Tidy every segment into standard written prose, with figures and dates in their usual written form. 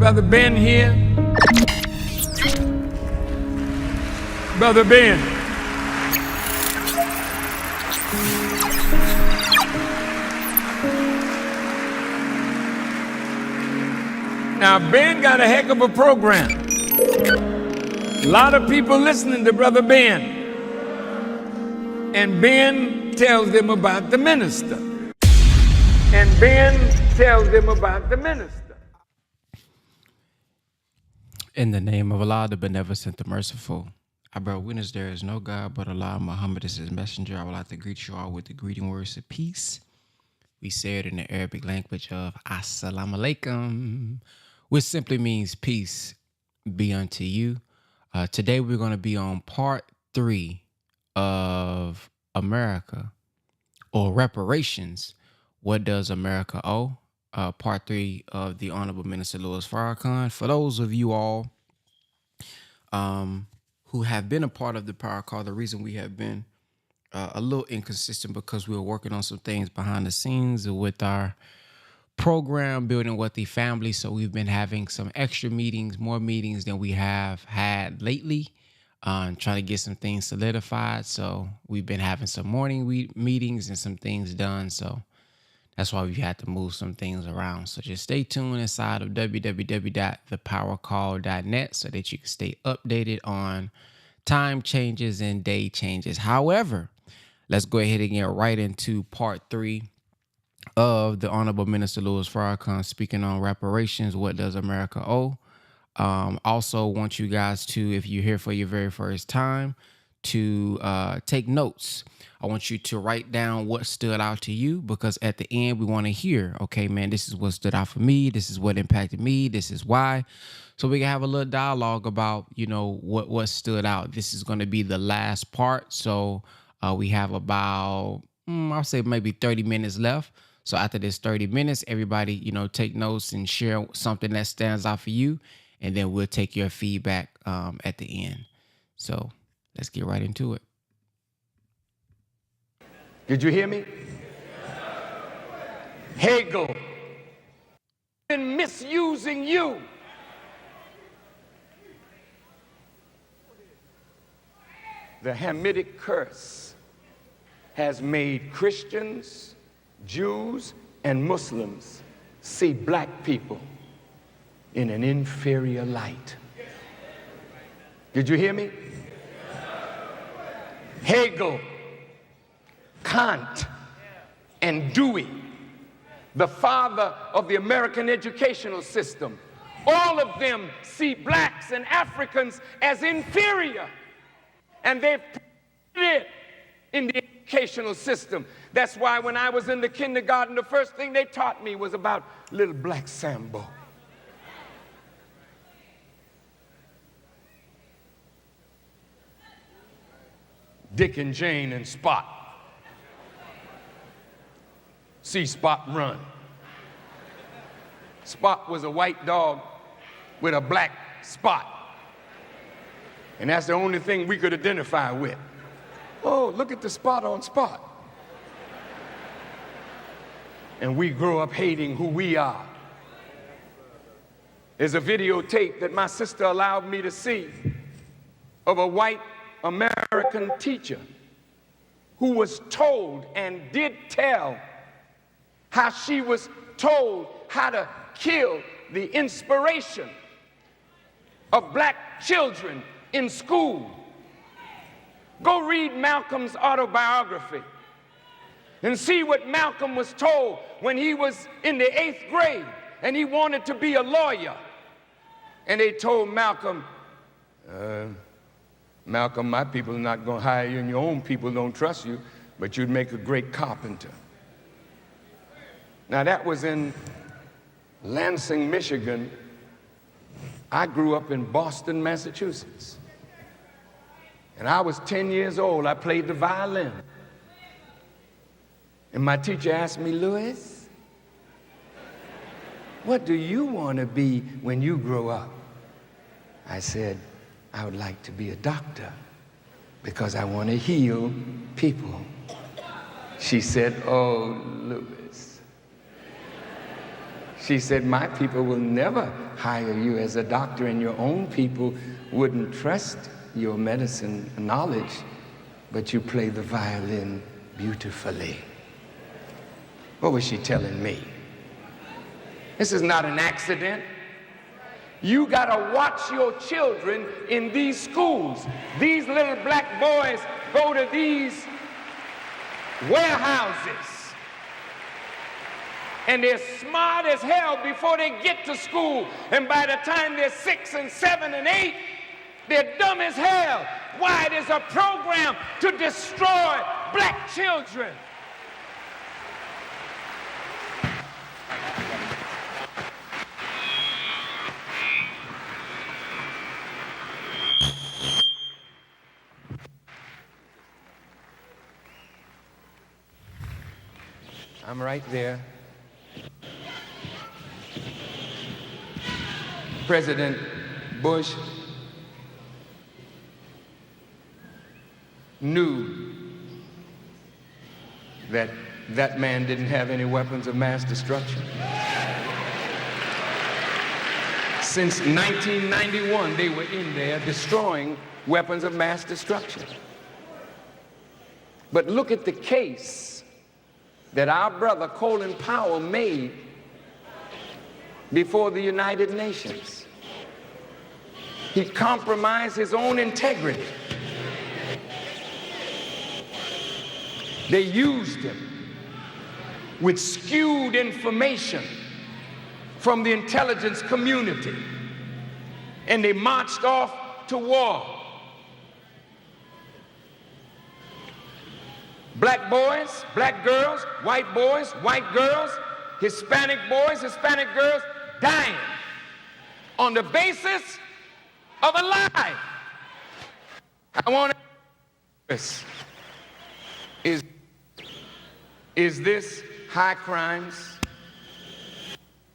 Brother Ben here. Brother Ben. Now, Ben got a heck of a program. A lot of people listening to Brother Ben. And Ben tells them about the minister. And Ben tells them about the minister. In the name of Allah, the Beneficent, the Merciful, I bear witness there is no God but Allah. Muhammad is his messenger. I would like to greet you all with the greeting words of peace. We say it in the Arabic language of Assalamu alaikum, which simply means peace be unto you. Today we're going to be on part 3 of America, or reparations. What does America owe? Part 3 of the Honorable Minister Louis Farrakhan. For those of you all who have been a part of the power call, the reason we have been a little inconsistent because we were working on some things behind the scenes with our program, building Wealthy Family. So we've been having some extra meetings, more meetings than we have had lately, trying to get some things solidified. So we've been having some morning meetings and some things done. So that's why we've had to move some things around. So just stay tuned inside of www.thepowercall.net so that you can stay updated on time changes and day changes. However, let's go ahead and get right into part 3 of the Honorable Minister Louis Farrakhan speaking on reparations. What does America owe? Also want you guys to, if you're here for your very first time, to take notes. I want you to write down what stood out to you, because at the end we want to hear, okay, man, this is what stood out for me. This is what impacted me. This is why. So we can have a little dialogue about, you know, what stood out. This is going to be the last part. So we have about, I'll say maybe 30 minutes left. So after this 30 minutes, everybody, you know, take notes and share something that stands out for you. And then we'll take your feedback at the end. So let's get right into it. Did you hear me? Hegel been misusing you. The Hamitic curse has made Christians, Jews, and Muslims see black people in an inferior light. Did you hear me? Hegel, Kant, and Dewey, the father of the American educational system, all of them see blacks and Africans as inferior, and they've put it in the educational system. That's why when I was in the kindergarten, the first thing they taught me was about little black Sambo. Dick and Jane and Spot. See Spot run. Spot was a white dog with a black spot. And that's the only thing we could identify with. Oh, look at the spot on Spot. And we grow up hating who we are. There's a videotape that my sister allowed me to see of a white American teacher who was told and did tell how she was told how to kill the inspiration of black children in school. Go read Malcolm's autobiography and see what Malcolm was told when he was in the 8th grade and he wanted to be a lawyer. And they told Malcolm, Malcolm, my people are not going to hire you and your own people don't trust you, but you'd make a great carpenter. Now that was in Lansing, Michigan. I grew up in Boston, Massachusetts. And I was 10 years old. I played the violin. And my teacher asked me, Louis, what do you want to be when you grow up? I said, I would like to be a doctor because I want to heal people. She said, oh, Louis. She said, my people will never hire you as a doctor, and your own people wouldn't trust your medicine knowledge, but you play the violin beautifully. What was she telling me? This is not an accident. You gotta watch your children in these schools. These little black boys go to these warehouses, and they're smart as hell before they get to school, and by the time they're 6 and 7 and 8, they're dumb as hell. Why? There's a program to destroy black children. I'm right there. President Bush knew that that man didn't have any weapons of mass destruction. Since 1991, they were in there destroying weapons of mass destruction. But look at the case that our brother Colin Powell made before the United Nations. He compromised his own integrity. They used him with skewed information from the intelligence community, and they marched off to war. Black boys, black girls, white girls, Hispanic boys, Hispanic girls dying on the basis of a lie. I want to ask, is this high crimes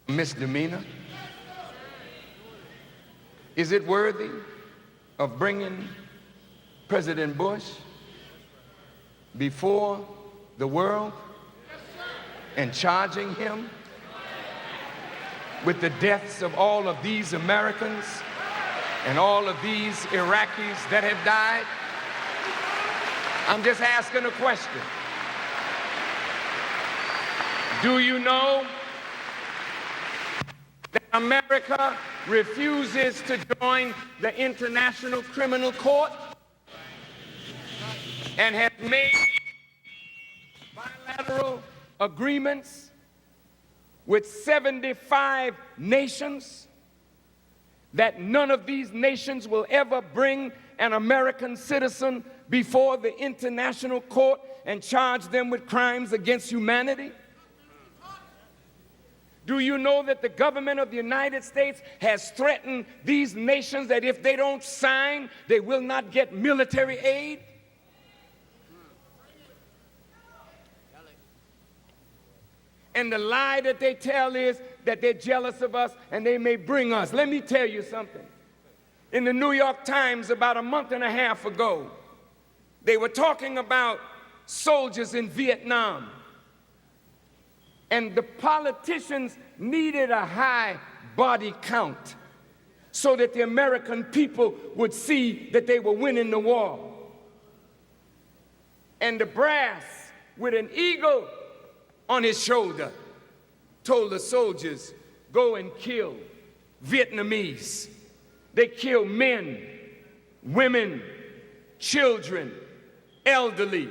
misdemeanor? Is it worthy of bringing President Bush before the world and charging him with the deaths of all of these Americans and all of these Iraqis that have died? I'm just asking a question. Do you know that America refuses to join the International Criminal Court and has made bilateral agreements with 75 nations that none of these nations will ever bring an American citizen before the International Court and charge them with crimes against humanity? Do you know that the government of the United States has threatened these nations that if they don't sign, they will not get military aid? And the lie that they tell is that they're jealous of us and they may bring us. Let me tell you something. In the New York Times about a month and a half ago, they were talking about soldiers in Vietnam. And the politicians needed a high body count so that the American people would see that they were winning the war. And the brass, with an eagle on his shoulder, told the soldiers, go and kill Vietnamese. They killed men, women, children, elderly,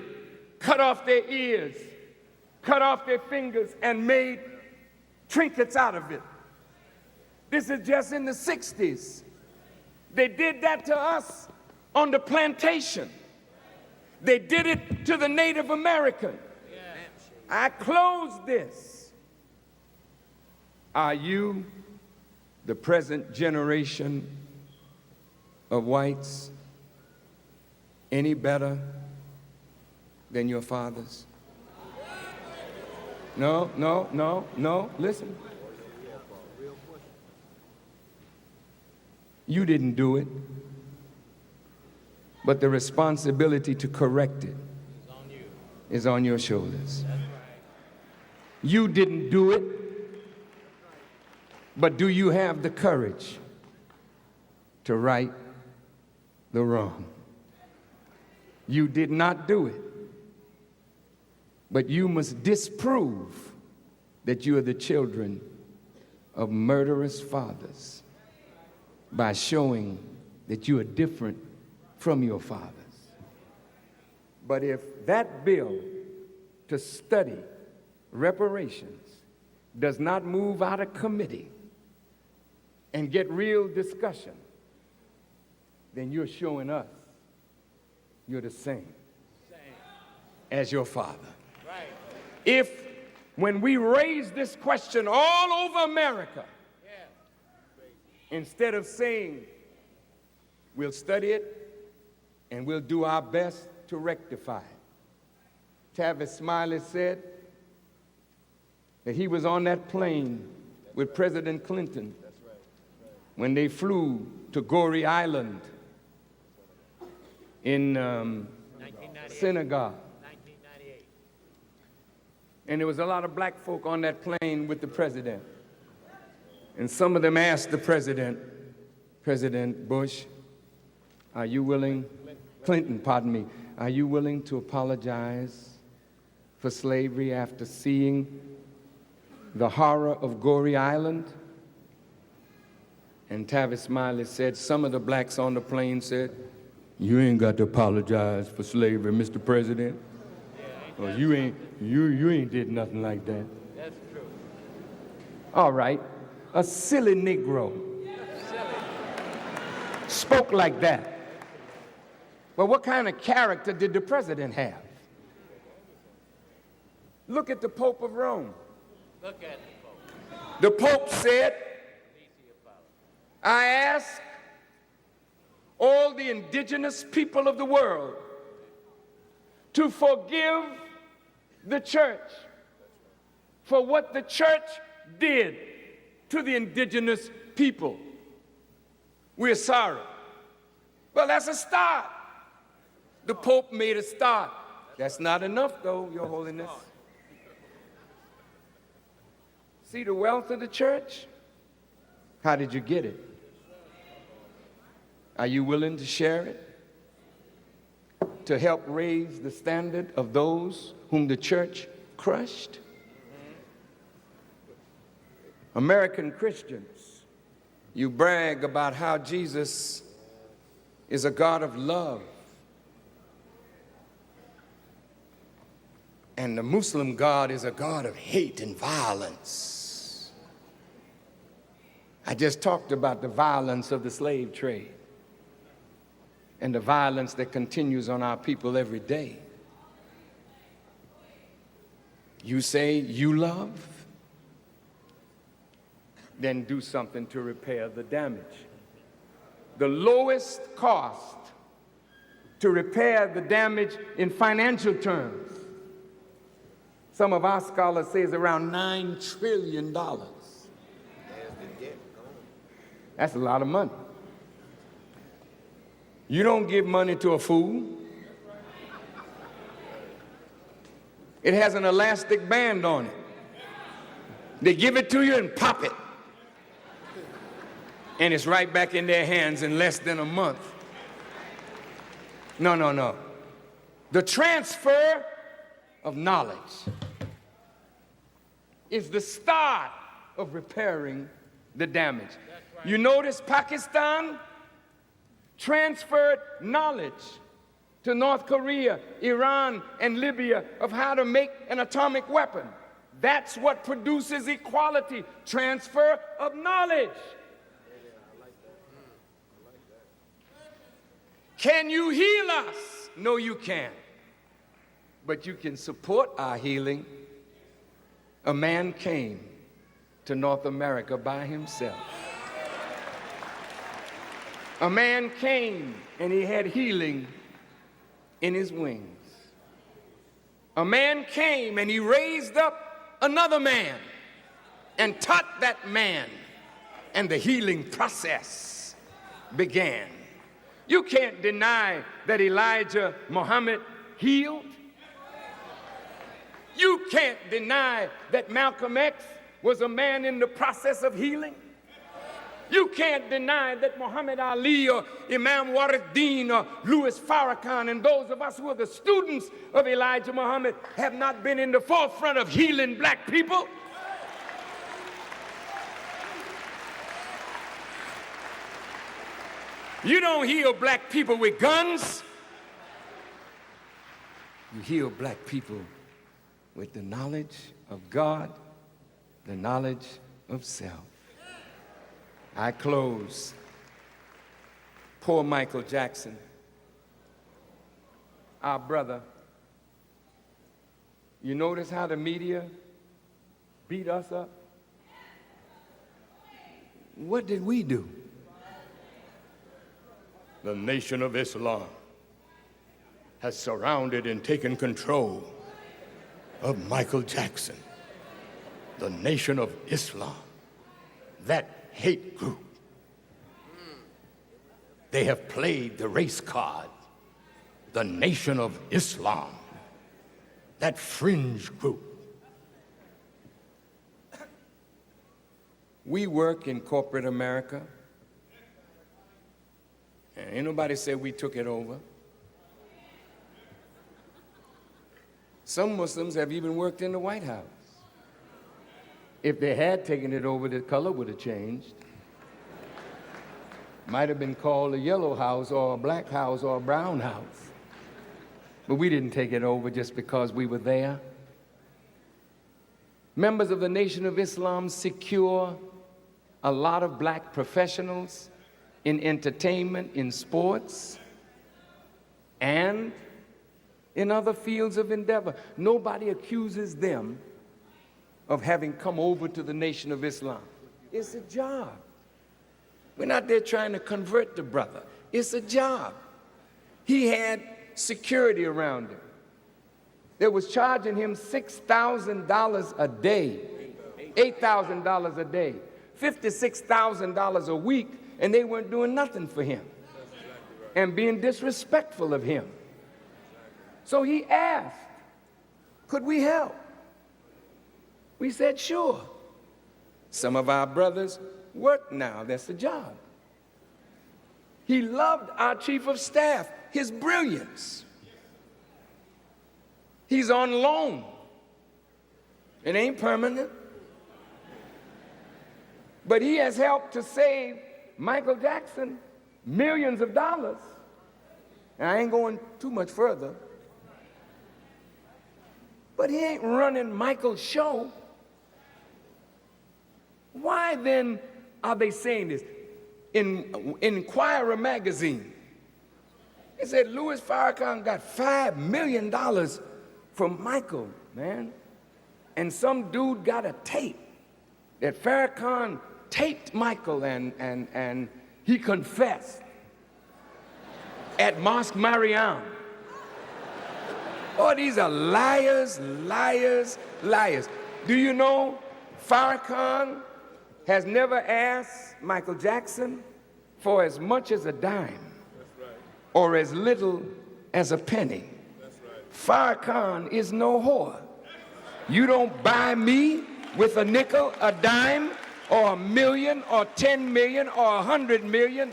cut off their ears, cut off their fingers, and made trinkets out of it. This is just in the 60s. They did that to us on the plantation. They did it to the Native American. I close this. Are you, the present generation of whites, any better than your fathers? No, listen. You didn't do it, but the responsibility to correct it is on your shoulders. You didn't do it, But do you have the courage to right the wrong? You did not do it, but you must disprove that you are the children of murderous fathers by showing that you are different from your fathers. But if that bill to study reparations does not move out of committee and get real discussion, then you're showing us you're the same as your father. Right. If when we raise this question all over America, instead of saying we'll study it and we'll do our best to rectify it. Tavis Smiley said that he was on that plane with President Clinton when they flew to Goree Island in Senegal. 1998. And there was a lot of black folk on that plane with the president. And some of them asked the president, President Bush, are you willing, Clinton, pardon me, are you willing to apologize for slavery after seeing the horror of Goree Island? And Tavis Smiley said, some of the blacks on the plane said, you ain't got to apologize for slavery, Mr. President. Or you ain't did nothing like that. That's true. All right, a silly Negro spoke like that. But what kind of character did the president have? Look at the Pope of Rome. Look at the Pope. The Pope said, I ask all the indigenous people of the world to forgive the church for what the church did to the indigenous people. We're sorry. Well, that's a start. The Pope made a start. That's not enough, though, Your Holiness. See the wealth of the church? How did you get it? Are you willing to share it? To help raise the standard of those whom the church crushed? American Christians, you brag about how Jesus is a God of love. And the Muslim God is a God of hate and violence. I just talked about the violence of the slave trade and the violence that continues on our people every day. You say you love? Then do something to repair the damage. The lowest cost to repair the damage in financial terms, some of our scholars say, is around $9 trillion. That's a lot of money. You don't give money to a fool. It has an elastic band on it. They give it to you and pop it. And it's right back in their hands in less than a month. No, no, no. The transfer of knowledge is the start of repairing the damage. Right. You notice Pakistan transferred knowledge to North Korea, Iran, and Libya of how to make an atomic weapon. That's what produces equality, transfer of knowledge. Can you heal us? No, you can't. But you can support our healing. A man came to North America by himself. A man came and he had healing in his wings. A man came and he raised up another man and taught that man, and the healing process began. You can't deny that Elijah Muhammad healed. You can't deny that Malcolm X was a man in the process of healing. You can't deny that Muhammad Ali or Imam Waruddin or Louis Farrakhan and those of us who are the students of Elijah Muhammad have not been in the forefront of healing black people. You don't heal black people with guns. You heal black people with the knowledge of God, the knowledge of self. I close. Poor Michael Jackson, our brother. You notice how the media beat us up? What did we do? The Nation of Islam has surrounded and taken control of Michael Jackson. The Nation of Islam, that hate group. They have played the race card. The Nation of Islam, that fringe group. We work in corporate America, and ain't nobody said we took it over. Some Muslims have even worked in the White House. If they had taken it over, the color would have changed. Might have been called a yellow house or a black house or a brown house. But we didn't take it over just because we were there. Members of the Nation of Islam secure a lot of black professionals in entertainment, in sports, and in other fields of endeavor. Nobody accuses them of having come over to the Nation of Islam. It's a job. We're not there trying to convert the brother. It's a job. He had security around him. They was charging him $6,000 a day, $8,000 a day, $56,000 a week, and they weren't doing nothing for him and being disrespectful of him. So he asked, could we help? We said, sure. Some of our brothers work now. That's the job. He loved our chief of staff, his brilliance. He's on loan. It ain't permanent. But he has helped to save Michael Jackson millions of dollars. And I ain't going too much further. But he ain't running Michael's show. Why then are they saying this? In Inquirer magazine, it said Louis Farrakhan got $5 million from Michael, man. And some dude got a tape that Farrakhan taped Michael and he confessed at Mosque Mariam. Oh, these are liars, liars, liars. Do you know Farrakhan has never asked Michael Jackson for as much as a dime or as little as a penny. Farrakhan is no whore. You don't buy me with a nickel, a dime, or $1 million, or $10 million, or $100 million.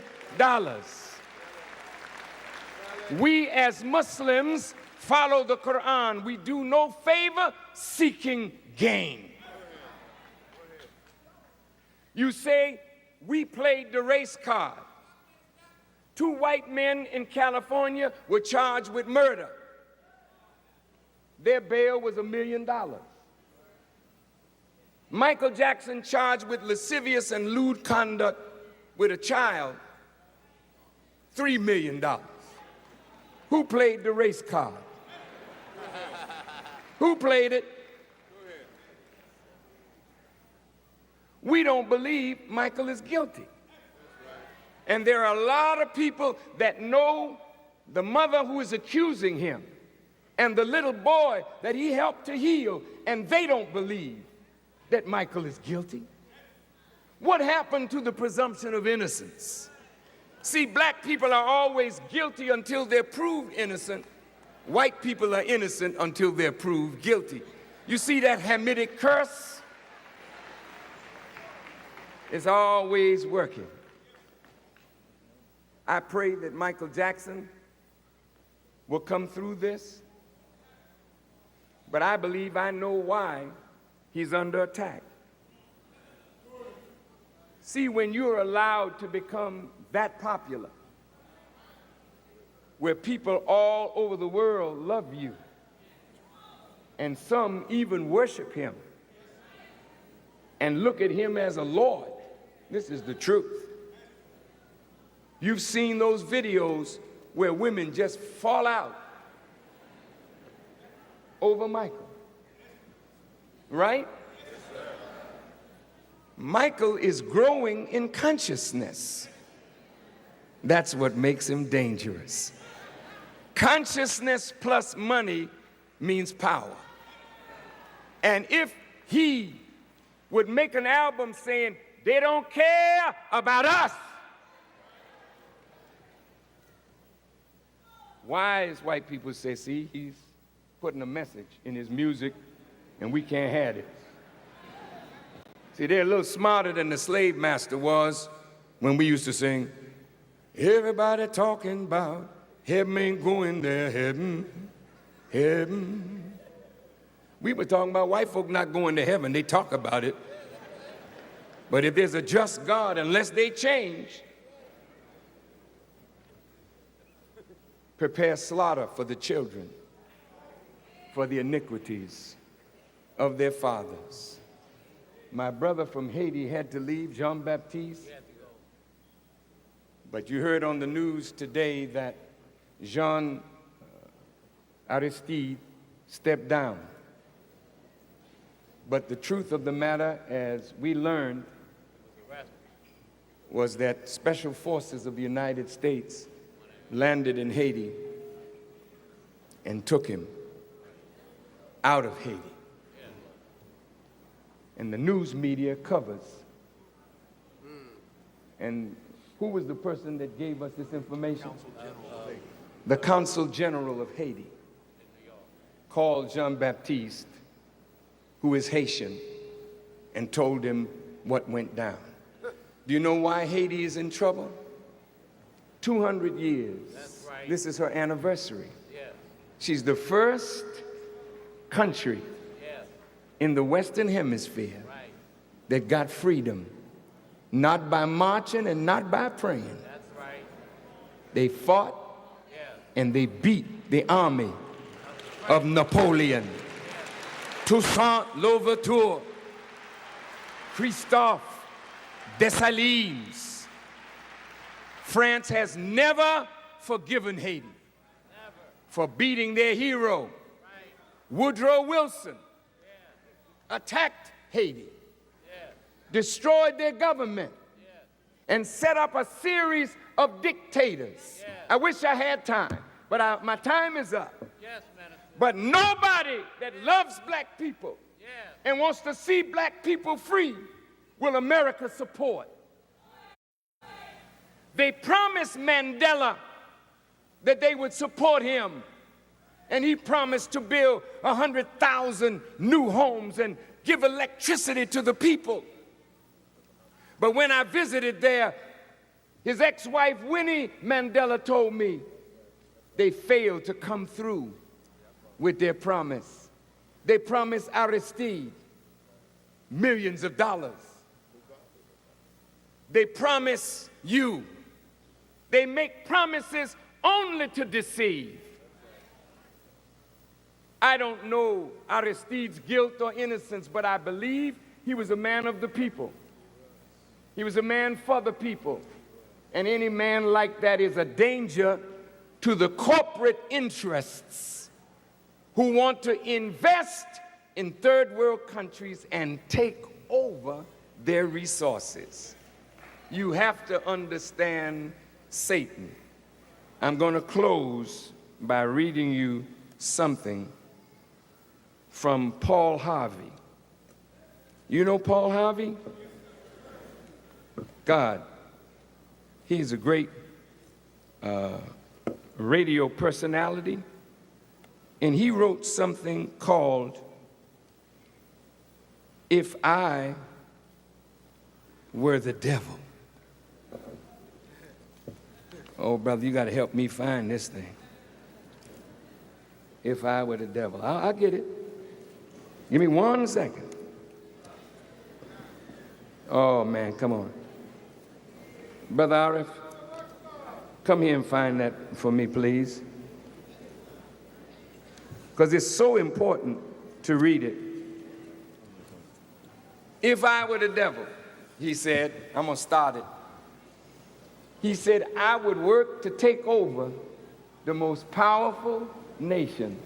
We as Muslims follow the Quran. We do no favor seeking gain. You say, we played the race card. 2 white men in California were charged with murder. Their bail was $1 million. Michael Jackson charged with lascivious and lewd conduct with a child, $3 million. Who played the race card? Who played it? We don't believe Michael is guilty. And there are a lot of people that know the mother who is accusing him and the little boy that he helped to heal, and they don't believe that Michael is guilty. What happened to the presumption of innocence? See, black people are always guilty until they're proved innocent. White people are innocent until they're proved guilty. You see that Hamitic curse? is always working. I pray that Michael Jackson will come through this, but I believe I know why he's under attack. See, when you're allowed to become that popular, where people all over the world love you, and some even worship him and look at him as a Lord, this is the truth. You've seen those videos where women just fall out over Michael, right? Michael is growing in consciousness. That's what makes him dangerous. Consciousness plus money means power. And if he would make an album saying, they don't care about us, wise white people say, see, he's putting a message in his music and we can't have it. See, they're a little smarter than the slave master was when we used to sing, everybody talking about heaven ain't going there, heaven, heaven. We were talking about white folk not going to heaven. They talk about it. But if there's a just God, unless they change, prepare slaughter for the children, for the iniquities of their fathers. My brother from Haiti had to leave, Jean-Baptiste. But you heard on the news today that Jean Aristide stepped down. But the truth of the matter, as we learned, was that special forces of the United States landed in Haiti and took him out of Haiti. And the news media covers. And who was the person that gave us this information? The Consul General of Haiti called Jean-Baptiste, who is Haitian, and told him what went down. Do you know why Haiti is in trouble? 200 years. That's right. This is her anniversary. Yeah. She's the first country in the Western Hemisphere that got freedom, not by marching and not by praying. That's right. They fought and they beat the army of Napoleon. Toussaint Louverture, Christophe Dessalines. France has never forgiven Haiti for beating their hero. Woodrow Wilson attacked Haiti, destroyed their government, and set up a series of dictators. I wish I had time, but my time is up. But nobody that loves black people and wants to see black people free will America support. They promised Mandela that they would support him, and he promised to build 100,000 new homes and give electricity to the people. But when I visited there, his ex-wife Winnie Mandela told me they failed to come through with their promise. They promised Aristide millions of dollars. They promise you. They make promises only to deceive. I don't know Aristide's guilt or innocence, but I believe he was a man of the people. He was a man for the people. And any man like that is a danger to the corporate interests who want to invest in third world countries and take over their resources. You have to understand Satan. I'm going to close by reading you something from Paul Harvey. You know Paul Harvey? God. He's a great radio personality, and he wrote something called If I were the devil. Oh, brother, you got to help me find this thing. If I were the devil. I'll get it. Give me 1 second. Oh, man, come on. Brother Arif, come here and find that for me, please. Because it's so important to read it. If I were the devil, he said, I'm going to start it. He said, I would work to take over the most powerful nation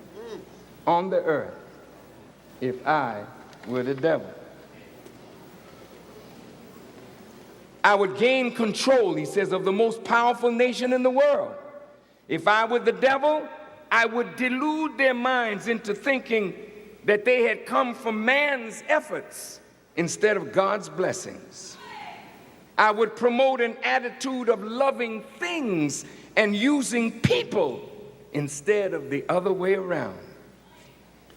on the earth if I were the devil. I would gain control, he says, of the most powerful nation in the world. If I were the devil, I would delude their minds into thinking that they had come from man's efforts instead of God's blessings. I would promote an attitude of loving things and using people instead of the other way around.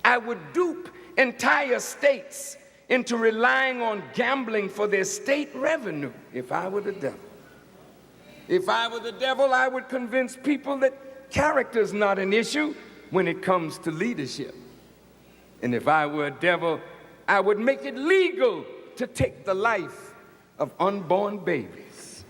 I would dupe entire states into relying on gambling for their state revenue if I were the devil. If I were the devil, I would convince people that character is not an issue when it comes to leadership. And if I were a devil, I would make it legal to take the life of unborn babies.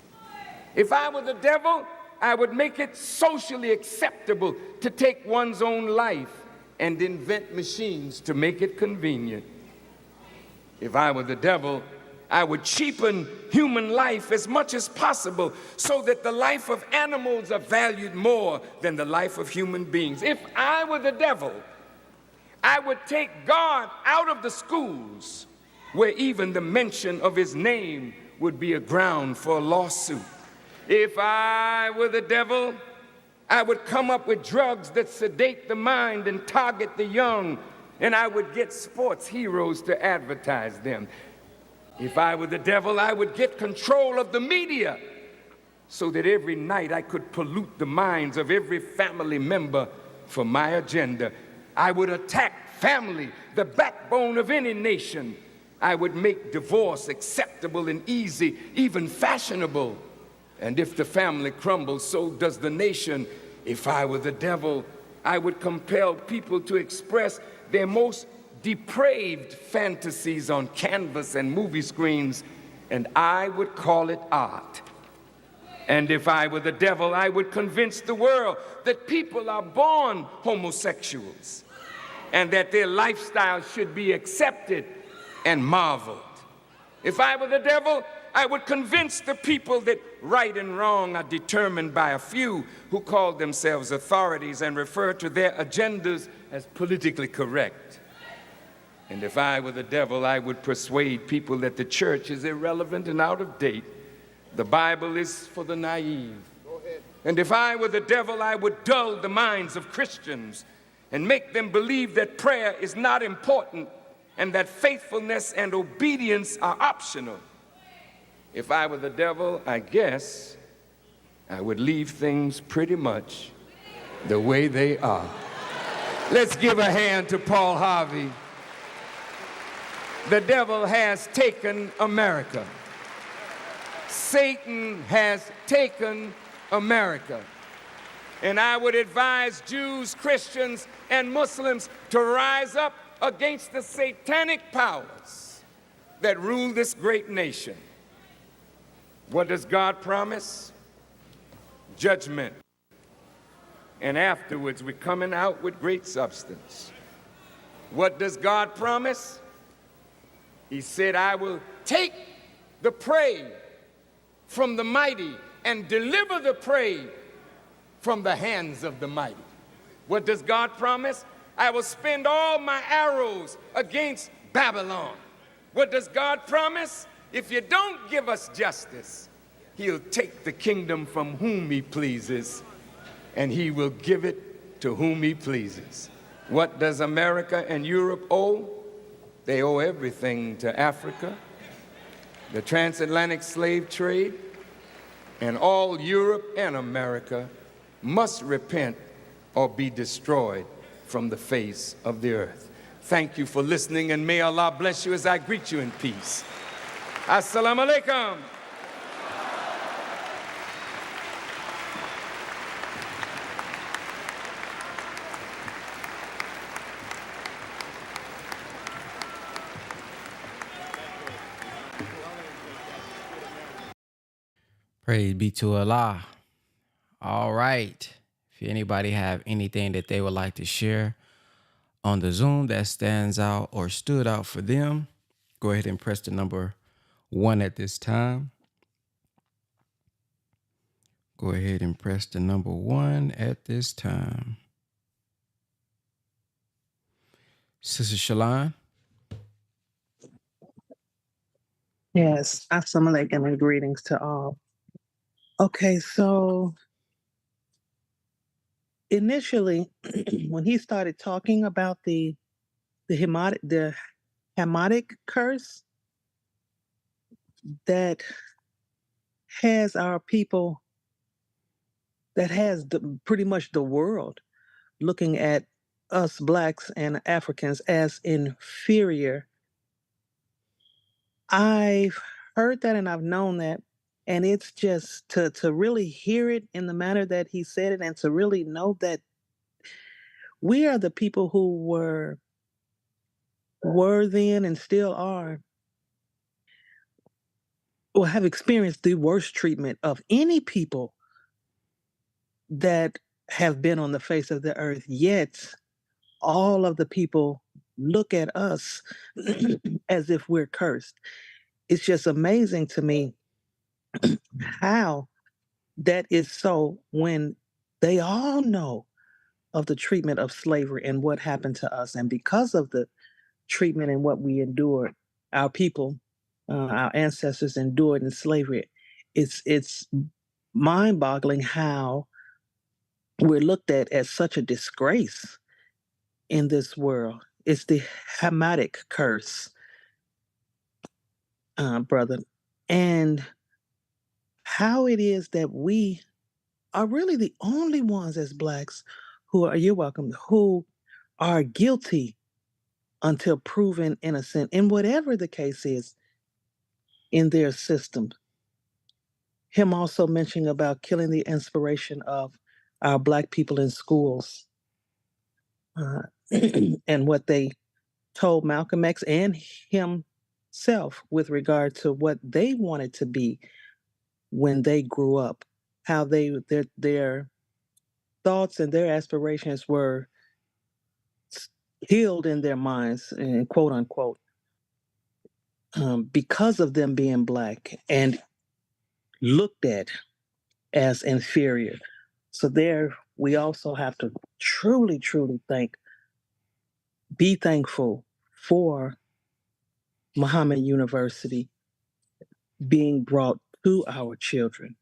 If I were the devil, I would make it socially acceptable to take one's own life and invent machines to make it convenient. If I were the devil, I would cheapen human life as much as possible so that the life of animals are valued more than the life of human beings. If I were the devil, I would take God out of the schools where even the mention of his name would be a ground for a lawsuit. If I were the devil, I would come up with drugs that sedate the mind and target the young, and I would get sports heroes to advertise them. If I were the devil, I would get control of the media so that every night I could pollute the minds of every family member for my agenda. I would attack family, the backbone of any nation. I would make divorce acceptable and easy, even fashionable. And if the family crumbles, so does the nation. If I were the devil, I would compel people to express their most depraved fantasies on canvas and movie screens, and I would call it art. And if I were the devil, I would convince the world that people are born homosexuals and that their lifestyle should be accepted and marveled. If I were the devil, I would convince the people that right and wrong are determined by a few who call themselves authorities and refer to their agendas as politically correct. And if I were the devil, I would persuade people that the church is irrelevant and out of date. The Bible is for the naive. And if I were the devil, I would dull the minds of Christians and make them believe that prayer is not important and that faithfulness and obedience are optional. If I were the devil, I guess I would leave things pretty much the way they are. Let's give a hand to Paul Harvey. The devil has taken America. Satan has taken America. And I would advise Jews, Christians, and Muslims to rise up against the satanic powers that rule this great nation. What does God promise? Judgment. And afterwards, we're coming out with great substance. What does God promise? He said, I will take the prey from the mighty and deliver the prey from the hands of the mighty. What does God promise? I will spend all my arrows against Babylon. What does God promise? If you don't give us justice, he'll take the kingdom from whom he pleases, and he will give it to whom he pleases. What does America and Europe owe? They owe everything to Africa, the transatlantic slave trade, and all Europe and America must repent or be destroyed from the face of the earth. Thank you for listening, and may Allah bless you as I greet you in peace. Assalamu alaikum. Praise be to Allah. All right. If anybody have anything that they would like to share on the Zoom that stands out or stood out for them, go ahead and press the number 1 at this time. Go ahead and press the number 1 at this time. Sister Shalon. Yes, assalamu alaikum and greetings to all. Okay, so initially, when he started talking about the Hamitic curse that has our people, that has pretty much the world looking at us blacks and Africans as inferior, I've heard that and I've known that. And it's just to really hear it in the manner that he said it and to really know that we are the people who were then and still are, or have experienced the worst treatment of any people that have been on the face of the earth. Yet all of the people look at us as if we're cursed. It's just amazing to me how that is so when they all know of the treatment of slavery and what happened to us. And because of the treatment and what we endured, our people, our ancestors endured in slavery, it's mind-boggling how we're looked at as such a disgrace in this world. It's the Hamitic curse, brother. And how it is that we are really the only ones as blacks who are, you're welcome, who are guilty until proven innocent in whatever the case is in their system. Him also mentioning about killing the inspiration of our black people in schools, uh, and what they told Malcolm X and himself with regard to what they wanted to be when they grew up, how their thoughts and their aspirations were healed in their minds, and quote unquote, because of them being black and looked at as inferior. So there, we also have to truly, truly be thankful for Muhammad University being brought to our children.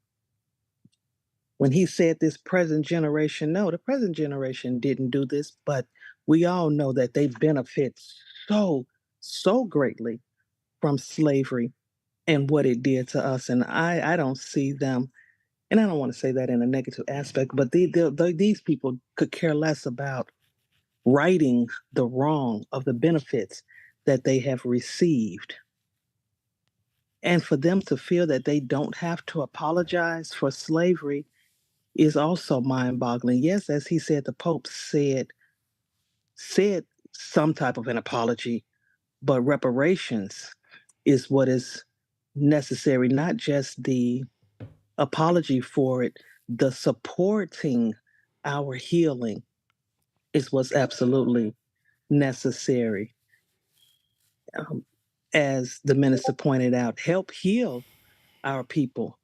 When he said this present generation, no, the present generation didn't do this, but we all know that they benefit so greatly from slavery and what it did to us. And I don't see them, and I don't want to say that in a negative aspect, but these people could care less about righting the wrong of the benefits that they have received. And for them to feel that they don't have to apologize for slavery is also mind-boggling. Yes, as he said, the Pope said some type of an apology, but reparations is what is necessary, not just the apology for it, the supporting our healing is what's absolutely necessary. As the minister pointed out, help heal our people,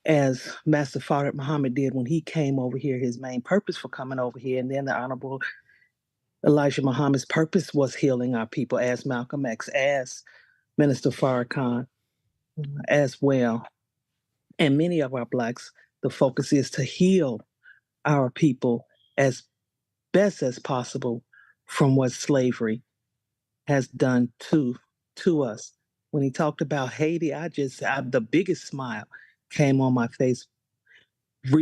as Master Farrakhan Muhammad did when he came over here, his main purpose for coming over here. And then the Honorable Elijah Muhammad's purpose was healing our people, as Malcolm X, as Minister Farrakhan as well. And many of our blacks, the focus is to heal our people as best as possible from what slavery has done to us. When he talked about Haiti, the biggest smile came on my face,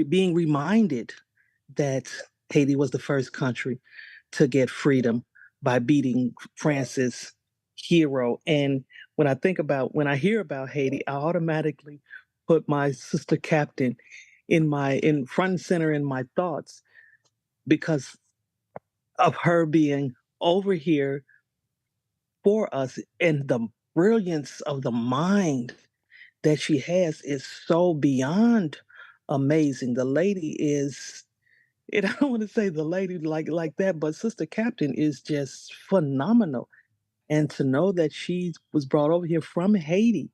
being reminded that Haiti was the first country to get freedom by beating France's hero. And when I hear about Haiti, I automatically put my sister Captain in front and center in my thoughts because of her being over here for us, and the brilliance of the mind that she has is so beyond amazing. The lady is, and I don't want to say the lady like that, but Sister Captain is just phenomenal. And to know that she was brought over here from Haiti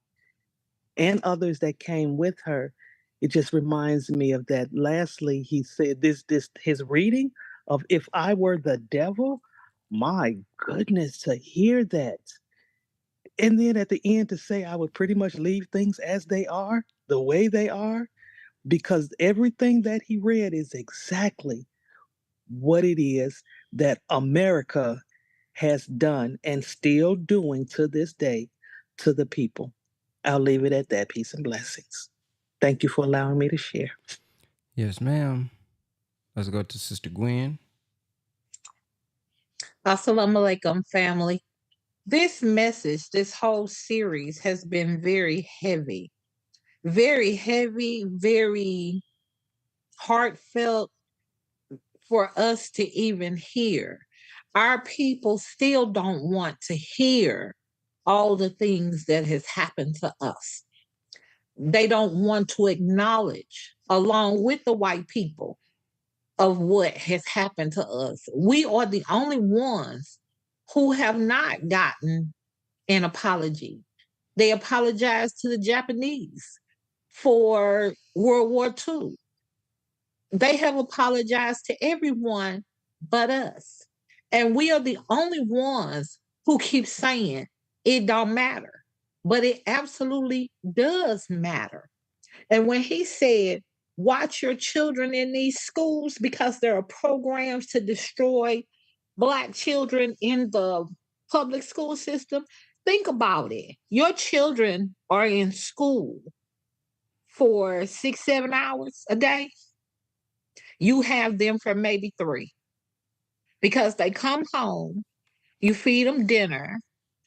and others that came with her, it just reminds me of that. Lastly, he said this his reading of "If I Were the Devil." My goodness, to hear that. And then at the end to say I would pretty much leave things as they are, the way they are, because everything that he read is exactly what it is that America has done and still doing to this day to the people. I'll leave it at that. Peace and blessings. Thank you for allowing me to share. Yes, ma'am. Let's go to Sister Gwen. Assalamu alaikum, family. This message, this whole series has been very heavy, very heartfelt for us to even hear. Our people still don't want to hear all the things that has happened to us. They don't want to acknowledge, along with the white people, of what has happened to us. We are the only ones who have not gotten an apology. They apologized to the Japanese for World War II. They have apologized to everyone but us. And we are the only ones who keep saying it don't matter. But it absolutely does matter. And when he said, watch your children in these schools because there are programs to destroy Black children in the public school system, think about it. Your children are in school for 6, 7 hours a day. You have them for maybe 3 because they come home, you feed them dinner,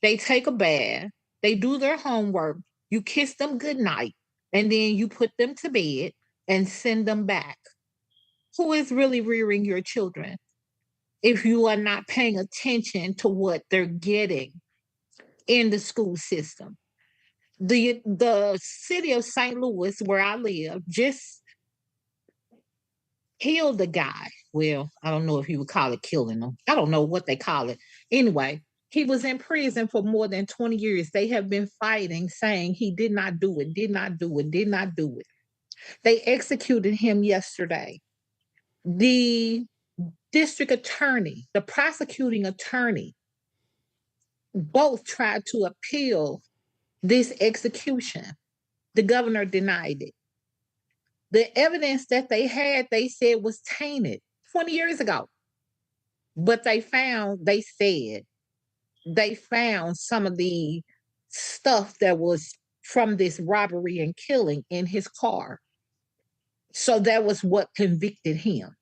they take a bath, they do their homework, you kiss them goodnight, and then you put them to bed and send them back. Who is really rearing your children if you are not paying attention to what they're getting in the school system? The city of St. Louis, where I live, just killed the guy. Well, I don't know if you would call it killing him. I don't know what they call it. Anyway, he was in prison for more than 20 years. They have been fighting, saying he did not do it, did not do it, did not do it. They executed him yesterday. The district attorney, the prosecuting attorney, both tried to appeal this execution. The governor denied it. The evidence that they had, they said was tainted 20 years ago. But they found some of the stuff that was from this robbery and killing in his car. So that was what convicted him.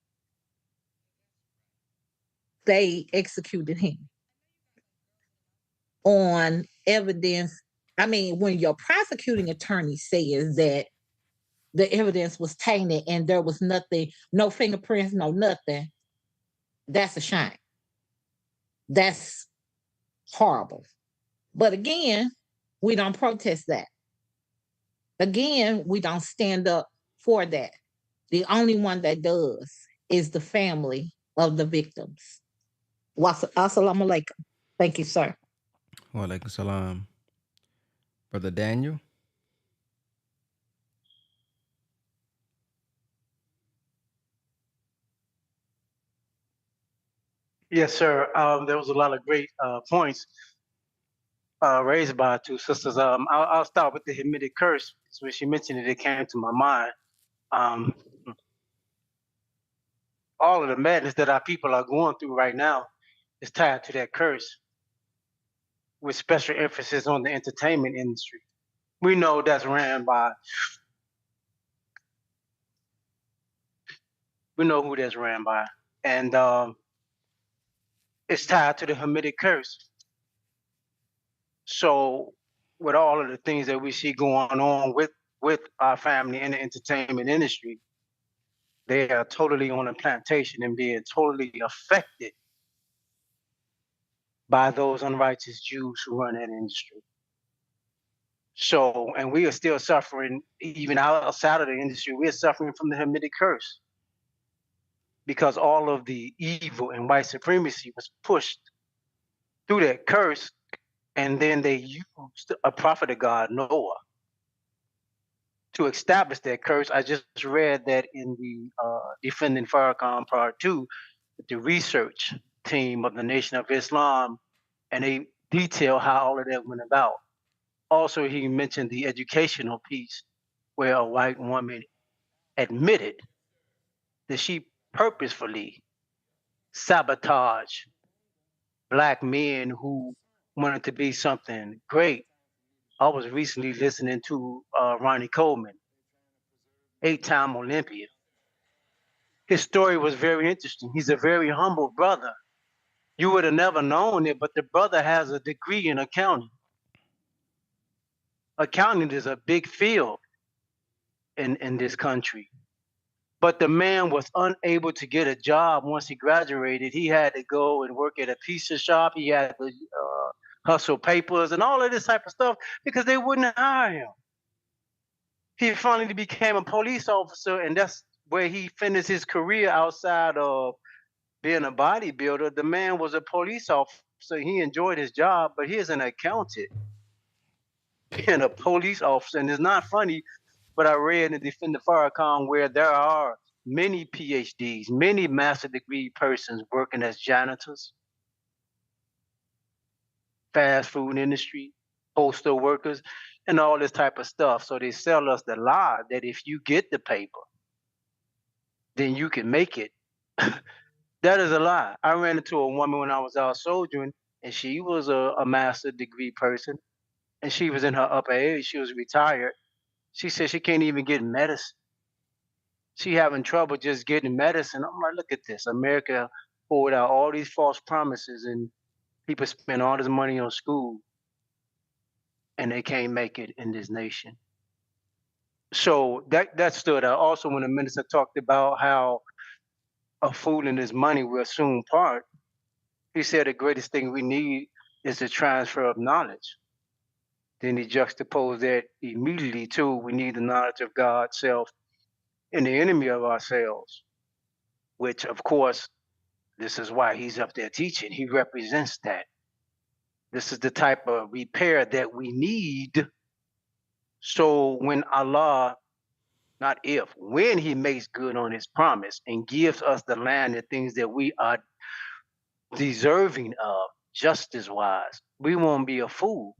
They executed him on evidence. I mean, when your prosecuting attorney says that the evidence was tainted and there was nothing, no fingerprints, no nothing, that's a shame. That's horrible. But again, we don't protest that. Again, we don't stand up for that. The only one that does is the family of the victims. Assalamu alaikum. Thank you, sir. Wa alaikum salam. Brother Daniel. Yes, sir. There was a lot of great points raised by our two sisters. I'll start with the Hamitic curse. So when she mentioned it, it came to my mind. Um, all of the madness that our people are going through right now is tied to that curse, with special emphasis on the entertainment industry. We know that's ran by. We know who that's ran by, and it's tied to the Hamitic curse. So with all of the things that we see going on with our family in the entertainment industry, they are totally on a plantation and being totally affected by those unrighteous Jews who run that industry. So, and we are still suffering, even outside of the industry, we are suffering from the Hamitic curse because all of the evil and white supremacy was pushed through that curse. And then they used a prophet of God, Noah, to establish that curse. I just read that in the Defending Farrakhan Part 2, the research team of the Nation of Islam, and they detail how all of that went about. Also, he mentioned the educational piece where a white woman admitted that she purposefully sabotaged black men who wanted to be something great. I was recently listening to Ronnie Coleman, 8-time Olympian. His story was very interesting. He's a very humble brother. You would have never known it, but the brother has a degree in accounting. Accounting is a big field in this country. But the man was unable to get a job once he graduated. He had to go and work at a pizza shop. He had to hustle papers and all of this type of stuff because they wouldn't hire him. He finally became a police officer, and that's where he finished his career outside of being a bodybuilder. The man was a police officer. He enjoyed his job, but he's an accountant being a police officer. And it's not funny, but I read in Defend the Farrakhan where there are many PhDs, many master degree persons working as janitors, fast food industry, postal workers, and all this type of stuff. So they sell us the lie that if you get the paper, then you can make it. That is a lie. I ran into a woman when I was out soldiering, and she was a master degree person, and she was in her upper age. She was retired. She said she can't even get medicine. She having trouble just getting medicine. I'm like, look at this. America poured out all these false promises, and people spend all this money on school, and they can't make it in this nation. So that stood out. Also, when the minister talked about how a fool and his money will soon part, he said the greatest thing we need is the transfer of knowledge. Then he juxtaposed that immediately too. We need the knowledge of God's self and the enemy of ourselves, which of course, this is why he's up there teaching. He represents that. This is the type of repair that we need. So when Allah, not if, when he makes good on his promise and gives us the land and things that we are deserving of, justice wise, we won't be a fool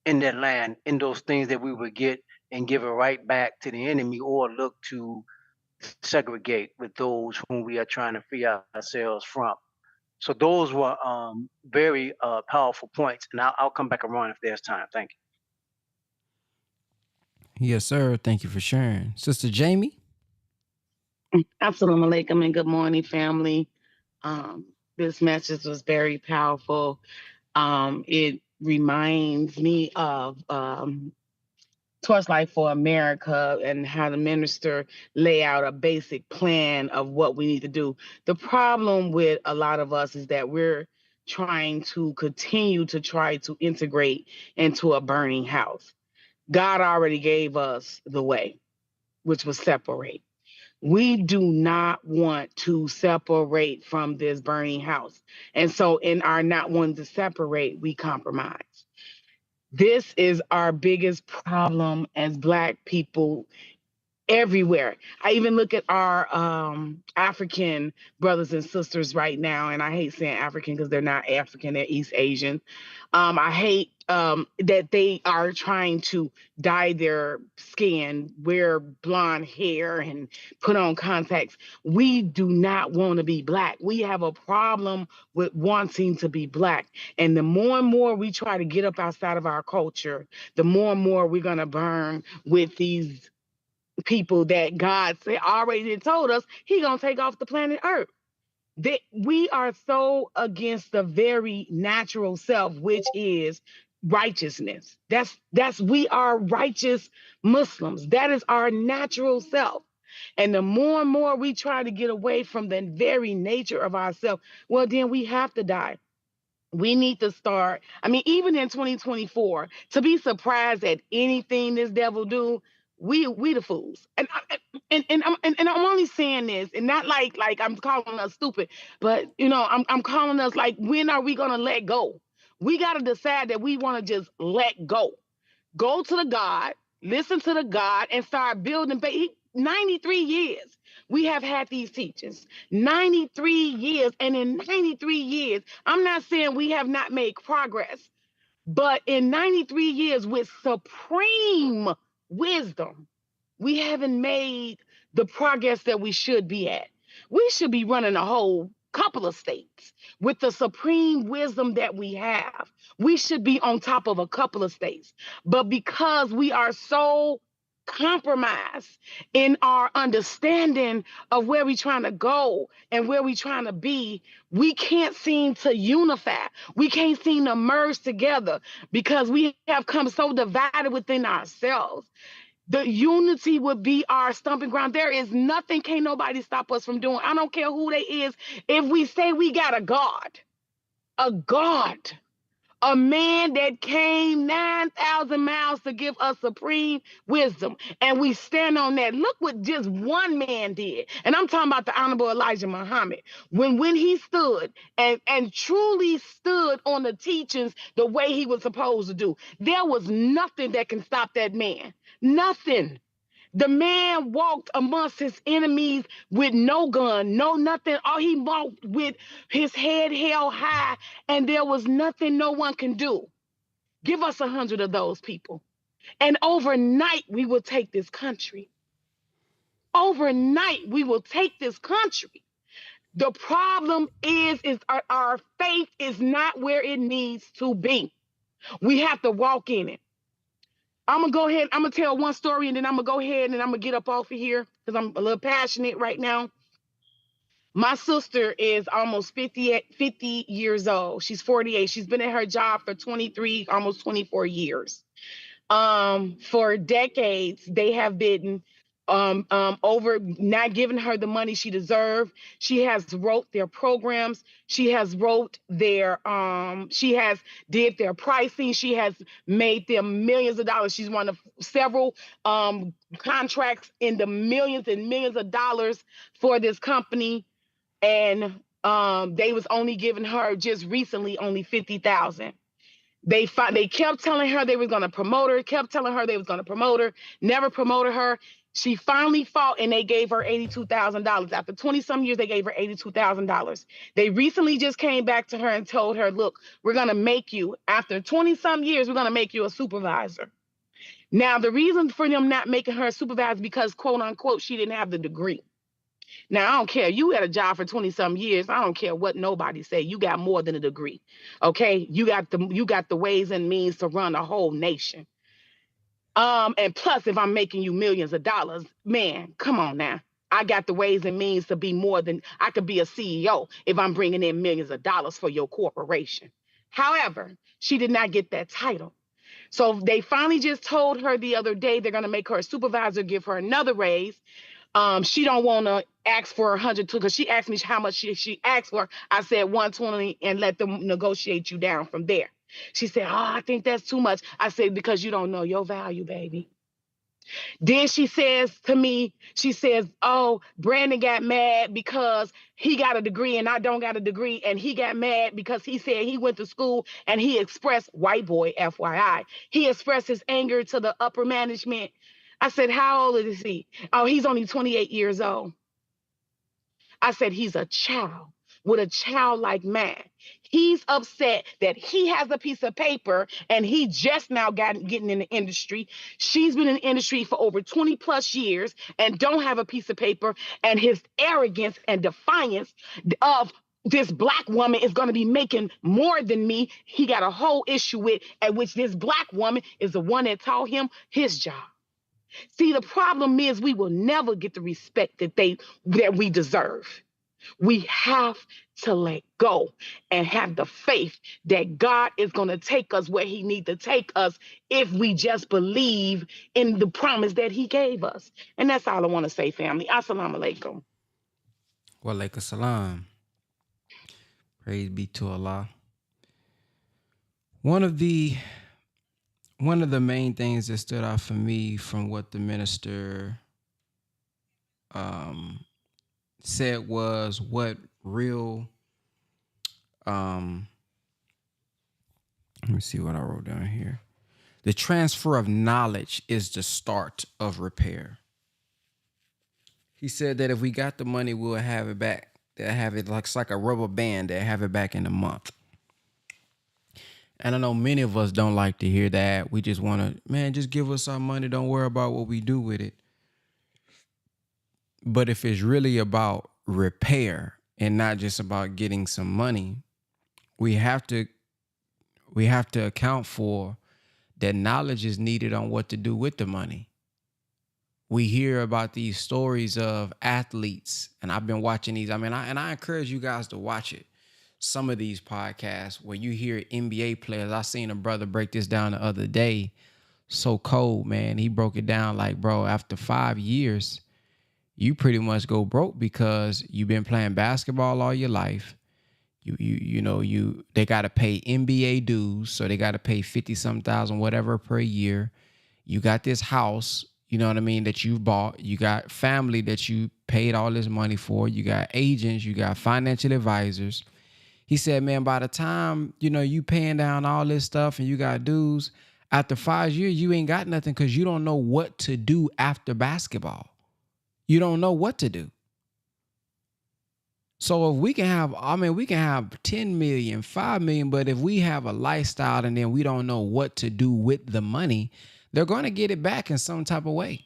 in that land, in those things that we would get and give it right back to the enemy or look to segregate with those whom we are trying to free ourselves from. So those were very powerful points, and I'll come back around if there's time. Thank you. Yes, sir. Thank you for sharing. Sister Jamie? Assalamu alaikum and good morning, family. This message was very powerful. It reminds me of Torchlight for America and how the minister lay out a basic plan of what we need to do. The problem with a lot of us is that we're trying to continue to try to integrate into a burning house. God already gave us the way, which was separate. We do not want to separate from this burning house. And so in our not wanting to separate, we compromise. This is our biggest problem as Black people everywhere. I even look at our African brothers and sisters right now, and I hate saying African because they're not African, they're East Asian. I hate that they are trying to dye their skin, wear blonde hair, and put on contacts. We do not want to be Black. We have a problem with wanting to be Black. And the more and more we try to get up outside of our culture, the more and more we're going to burn with these people that God said already told us he gonna take off the planet Earth. We are so against the very natural self, which is righteousness. We are righteous Muslims. That is our natural self. And the more and more we try to get away from the very nature of ourselves, well, then we have to die. We need to start. I mean, even in 2024, to be surprised at anything this devil do, we the fools. And I'm only saying this, and not like I'm calling us stupid, but I'm calling us like, when are we gonna let go? We gotta decide that we want to just let go. Go to the God, listen to the God, and start building. 93 years we have had these teachings. 93 years. And in 93 years, I'm not saying we have not made progress, but in 93 years with supreme wisdom, we haven't made the progress that we should be at. We should be running a whole couple of states with the supreme wisdom that we have. We should be on top of a couple of states. But because we are so compromised in our understanding of where we're trying to go and where we're trying to be, we can't seem to unify. We can't seem to merge together because we have come so divided within ourselves. The unity would be our stumping ground. There is nothing, can't nobody stop us from doing. I don't care who they is. If we say we got a God, a man that came 9,000 miles to give us supreme wisdom, and we stand on that. Look what just one man did. And I'm talking about the Honorable Elijah Muhammad. When he stood and truly stood on the teachings the way he was supposed to do, there was nothing that can stop that man. Nothing. The man walked amongst his enemies with no gun, no nothing. All he walked with his head held high, and there was nothing no one can do. Give us 100 of those people. And overnight, we will take this country. Overnight, we will take this country. The problem is our faith is not where it needs to be. We have to walk in it. I'm going to go ahead. I'm going to tell one story, and then I'm going to go ahead and I'm going to get up off of here because I'm a little passionate right now. My sister is almost 50 years old. She's 48. She's been at her job for 23, almost 24 years. For decades, they have been over not giving her the money she deserved. She has wrote their programs. She has wrote their she has did their pricing. She has made them millions of dollars. She's won several contracts in the millions and millions of dollars for this company. And they was only giving her just recently only 50,000. They kept telling her they was going to promote her, kept telling her they was going to promote her, never promoted her. She finally fought, and they gave her $82,000. After 20-some years, they gave her $82,000. They recently just came back to her and told her, look, we're going to make you, after 20-some years, we're going to make you a supervisor. Now, the reason for them not making her a supervisor is because, quote unquote, she didn't have the degree. Now, I don't care. You had a job for 20-some years. I don't care what nobody say. You got more than a degree. Okay? You got the ways and means to run a whole nation. And plus, if I'm making you millions of dollars, man, come on now. I got the ways and means to be more than, I could be a CEO if I'm bringing in millions of dollars for your corporation. However, she did not get that title. So they finally just told her the other day they're going to make her a supervisor, give her another raise. She don't want to ask for 100 because she asked me how much she asked for. I said 120 and let them negotiate you down from there. She said, oh, I think that's too much. I said, because you don't know your value, baby. Then she says to me, she says, oh, Brandon got mad because he got a degree and I don't got a degree. And he got mad because he said he went to school and he expressed, white boy, FYI, he expressed his anger to the upper management. I said, how old is he? Oh, he's only 28 years old. I said, he's a child with a childlike mind. He's upset that he has a piece of paper and he just now getting in the industry. She's been in the industry for over 20 plus years and don't have a piece of paper. And his arrogance and defiance of this black woman is going to be making more than me. He got a whole issue with, at which this black woman is the one that taught him his job. See, the problem is we will never get the respect that we deserve. We have to let go and have the faith that God is going to take us where he needs to take us if we just believe in the promise that he gave us. And that's all I want to say, family. Assalamu alaikum. Wa alaikum salam. Praise be to Allah. One of the main things that stood out for me from what the minister said was what real let me see what I wrote down here. The transfer of knowledge is the start of repair. He said that if we got the money, we'll have it back. They'll have it like a rubber band. They'll have it back in a month. And I know many of us don't like to hear that. We just want to, man, just give us our money. Don't worry about what we do with it. But if it's really about repair and not just about getting some money, we have to account for that knowledge is needed on what to do with the money. We hear about these stories of athletes, and I've been watching these. I mean, I encourage you guys to watch it. Some of these podcasts where you hear NBA players. I seen a brother break this down the other day. So cold, man. He broke it down like, bro, after 5 years, you pretty much go broke because you've been playing basketball all your life. They got to pay NBA dues, so they got to pay 50-something thousand, whatever, per year. You got this house, you know what I mean, that you bought. You got family that you paid all this money for. You got agents, you got financial advisors. He said, man, by the time, you paying down all this stuff and you got dues, after 5 years, you ain't got nothing because you don't know what to do after basketball. You don't know what to do. So if we can have 10 million, 5 million, but if we have a lifestyle and then we don't know what to do with the money, they're going to get it back in some type of way.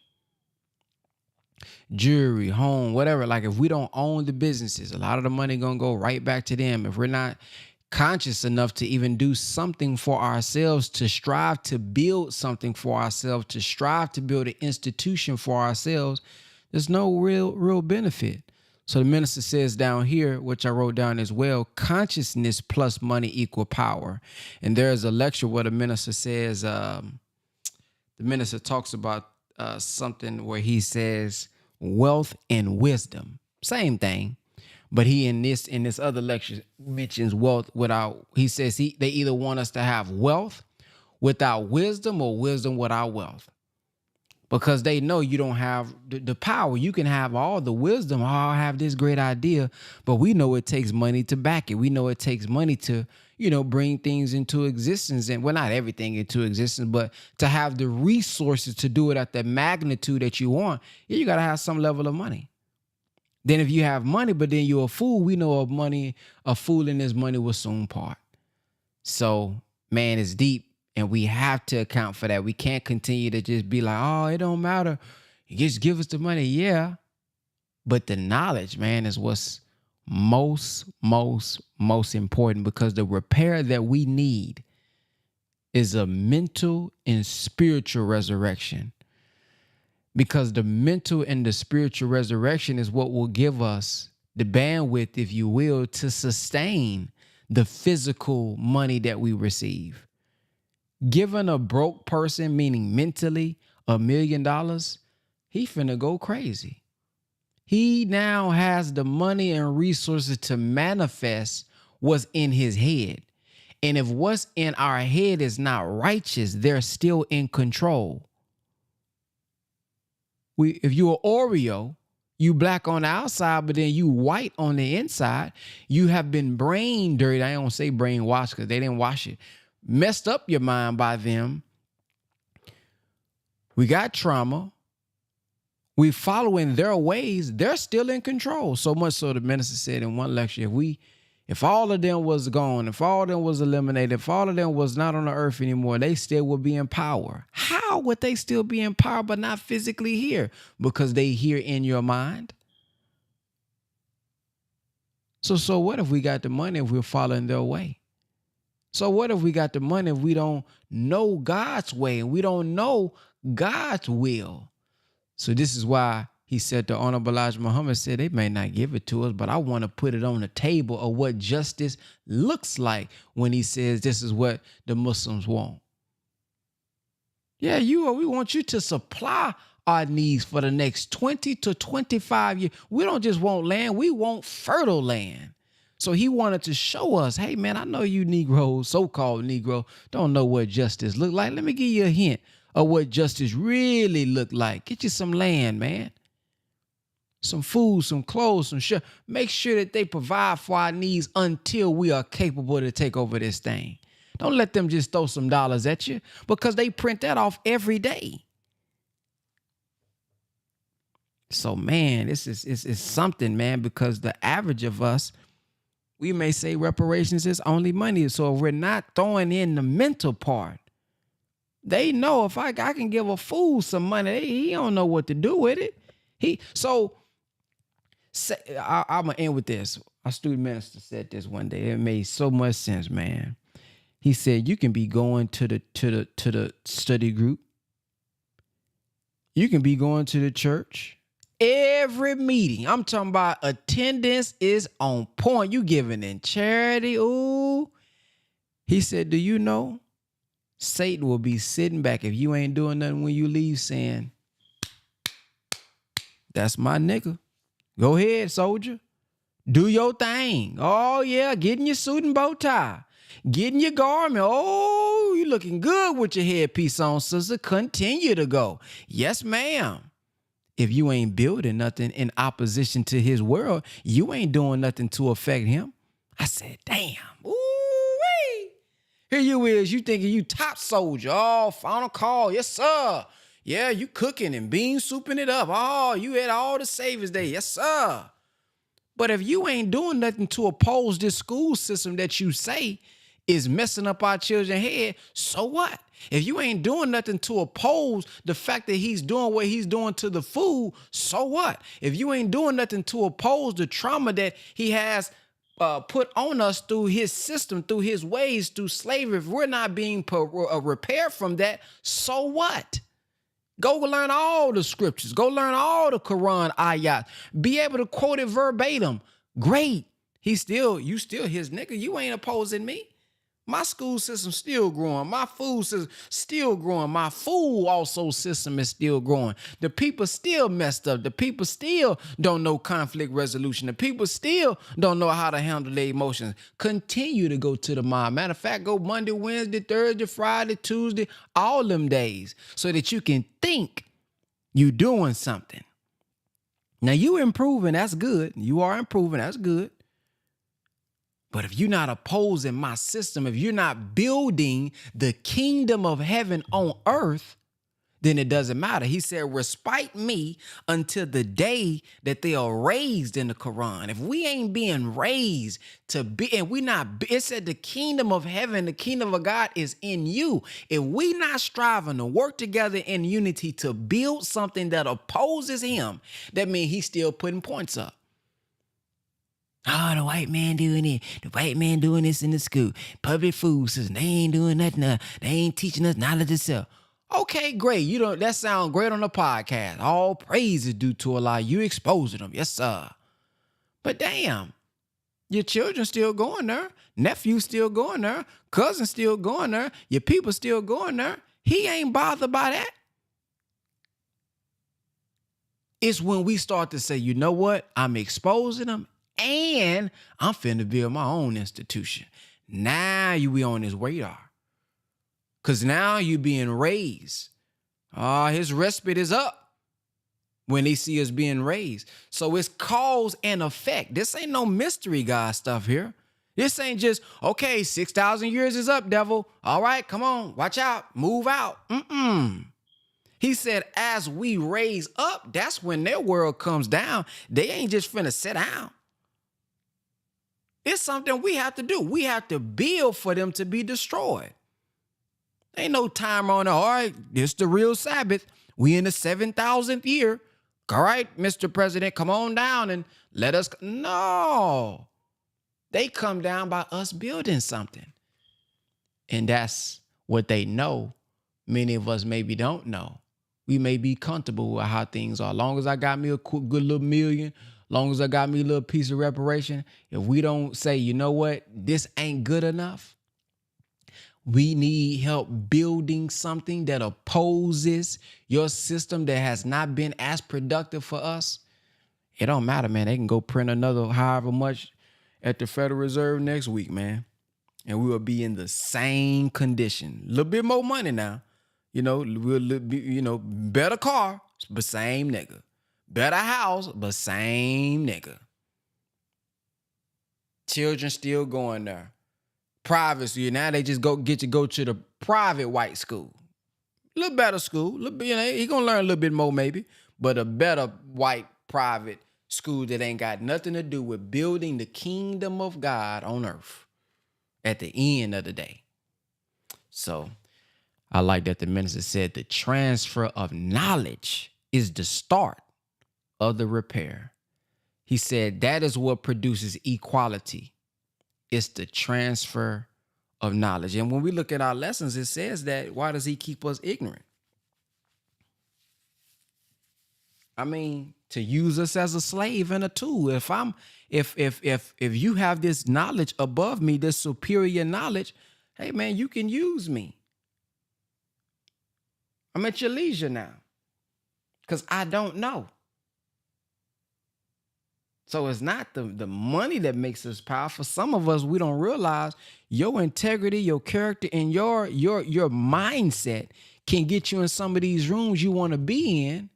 Jewelry, home, whatever. Like if we don't own the businesses, a lot of the money going to go right back to them. If we're not conscious enough to even do something for ourselves, to strive to build something for ourselves, to strive to build an institution for ourselves, there's no real benefit. So the minister says down here, which I wrote down as well, consciousness plus money equal power. And there's a lecture where the minister says, the minister talks about something where he says wealth and wisdom, same thing. But he in this other lecture mentions wealth without, he says they either want us to have wealth without wisdom or wisdom without wealth. Because they know you don't have the power. You can have all the wisdom. Oh, I have this great idea, but we know it takes money to back it. We know it takes money to, bring things into existence. And well, not everything into existence, but to have the resources to do it at the magnitude that you want, you got to have some level of money. Then if you have money, but then you're a fool, we know a fool in his money will soon part. So, man, it's deep. And we have to account for that. We can't continue to just be like, oh, it don't matter. You just give us the money. Yeah. But the knowledge, man, is what's most important, because the repair that we need is a mental and spiritual resurrection. Because the mental and the spiritual resurrection is what will give us the bandwidth, if you will, to sustain the physical money that we receive. Giving a broke person, meaning mentally, $1 million, he finna go crazy. He now has the money and resources to manifest what's in his head. And if what's in our head is not righteous, they're still in control. If you're Oreo, you black on the outside, but then you white on the inside, you have been brain dirty. I don't say brainwashed because they didn't wash it. Messed up your mind by them. We got trauma. We following their ways. They're still in control. So much so the minister said in one lecture, if all of them was gone, if all of them was eliminated, if all of them was not on the earth anymore, they still would be in power. How would they still be in power but not physically here? Because they here in your mind. So what if we got the money if we're following their way? So what if we got the money if we don't know God's way and we don't know God's will? So this is why He said the Honorable Elijah Muhammad said they may not give it to us, but I want to put it on the table of what justice looks like when he says this is what the Muslims want. Yeah, we want you to supply our needs for the next 20 to 25 years. We don't just want land, we want fertile land. So he wanted to show us, hey man, I know you Negroes, so-called Negro, don't know what justice look like. Let me give you a hint of what justice really look like. Get you some land, man. Some food, some clothes, some shit. Make sure that they provide for our needs until we are capable to take over this thing. Don't let them just throw some dollars at you because they print that off every day. So, man, this is something, man, because the average of us, we may say reparations is only money. So if we're not throwing in the mental part, they know if I can give a fool some money, he don't know what to do with it. I'm going to end with this. Our student minister said this one day. It made so much sense, man. He said, you can be going to the study group. You can be going to the church. Every meeting, I'm talking about attendance is on point. You giving in charity. Ooh. He said, do you know Satan will be sitting back if you ain't doing nothing when you leave saying, that's my nigga. Go ahead, soldier. Do your thing. Oh, yeah, getting your suit and bow tie. Getting your garment. Oh, you looking good with your headpiece on, sister. Continue to go. Yes, ma'am. If you ain't building nothing in opposition to his world, you ain't doing nothing to affect him. I said, damn. Ooh-wee. Here you is. You thinking you top soldier. Oh, final call. Yes, sir. Yeah, you cooking and bean souping it up. Oh, you had all the Savior's Day. Yes, sir. But if you ain't doing nothing to oppose this school system that you say is messing up our children's head, so what? If you ain't doing nothing to oppose the fact that he's doing what he's doing to the food, so what? If you ain't doing nothing to oppose the trauma that he has put on us through his system, through his ways, through slavery, if we're not being repaired from that, so what? Go learn all the scriptures. Go learn all the Quran ayat. Be able to quote it verbatim. Great. You still his nigga. You ain't opposing me. My school system still growing. My food system still growing. My food also system is still growing. The people still messed up. The people still don't know conflict resolution. The people still don't know how to handle their emotions. Continue to go to the mob. Matter of fact, go Monday, Wednesday, Thursday, Friday, Tuesday, all them days so that you can think you doing something. Now you improving, that's good. You are improving, that's good. But if you're not opposing my system, if you're not building the kingdom of heaven on earth, then it doesn't matter. He said, respite me until the day that they are raised in the Quran. If we ain't being raised to be, and we not, it said the kingdom of heaven, the kingdom of God is in you. If we not striving to work together in unity to build something that opposes him, that means he's still putting points up. Oh, the white man doing it. The white man doing this in the school. Public food system. They ain't doing nothing. They ain't teaching us knowledge itself. Okay, great. That sounds great on the podcast. All praise is due to Allah. You exposing them. Yes, sir. But damn, your children still going there. Nephew still going there. Cousin still going there. Your people still going there. He ain't bothered by that. It's when we start to say, you know what? I'm exposing them. And I'm finna build my own institution. Now you be on his radar. Because now you being raised. His respite is up when they see us being raised. So it's cause and effect. This ain't no mystery God stuff here. This ain't just, okay, 6,000 years is up, devil. All right, come on, watch out, move out. He said, as we raise up, that's when their world comes down. They ain't just finna sit down. It's something we have to do. We have to build for them to be destroyed. Ain't no timer on it. All right, this the real Sabbath. We in the 7,000th year. All right, Mr. President, come on down and let us. No. They come down by us building something. And that's what they know. Many of us maybe don't know. We may be comfortable with how things are. As long as I got me a good little million, long as I got me a little piece of reparation, if we don't say, you know what, this ain't good enough, we need help building something that opposes your system that has not been as productive for us. It don't matter, man. They can go print another however much at the Federal Reserve next week, man. And we will be in the same condition. A little bit more money now. You know, we'll be, you know, better car, but same nigga. Better house, but same nigga. Children still going there. Private school. Now they just go to the private white school. A little better school. Little bit, you know, he gonna learn a little bit more maybe, but a better white private school that ain't got nothing to do with building the kingdom of God on earth at the end of the day. So I like that the minister said the transfer of knowledge is the start of the repair. He said that is what produces equality. It's the transfer of knowledge. And when we look at our lessons, it says that why does he keep us ignorant? I mean, to use us as a slave and a tool. If you have this knowledge above me, this superior knowledge, hey man, you can use me. I'm at your leisure now because I don't know. So it's not the money that makes us powerful. Some of us, we don't realize your integrity, your character, and your mindset can get you in some of these rooms you want to be in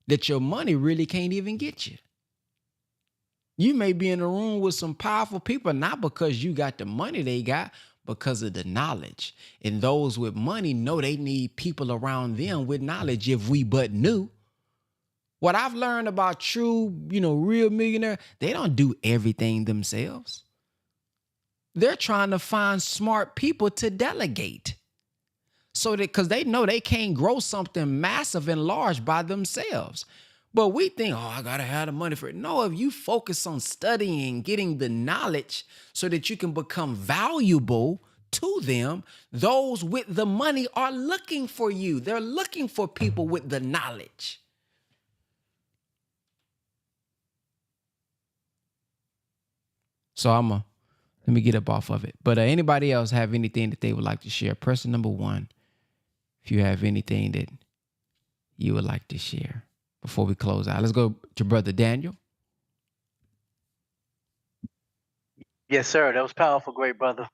that your money really can't even get you. You may be in a room with some powerful people, not because you got the money they got, because of the knowledge. And those with money know they need people around them with knowledge if we but knew. What I've learned about true, real millionaire, they don't do everything themselves. They're trying to find smart people to delegate. So that, because they know they can't grow something massive and large by themselves. But we think, I got to have the money for it. No, if you focus on studying, getting the knowledge so that you can become valuable to them, those with the money are looking for you. They're looking for people with the knowledge. So let me get up off of it. But anybody else have anything that they would like to share? Person number one, if you have anything that you would like to share before we close out. Let's go to Brother Daniel. Yes, sir. That was powerful, great brother.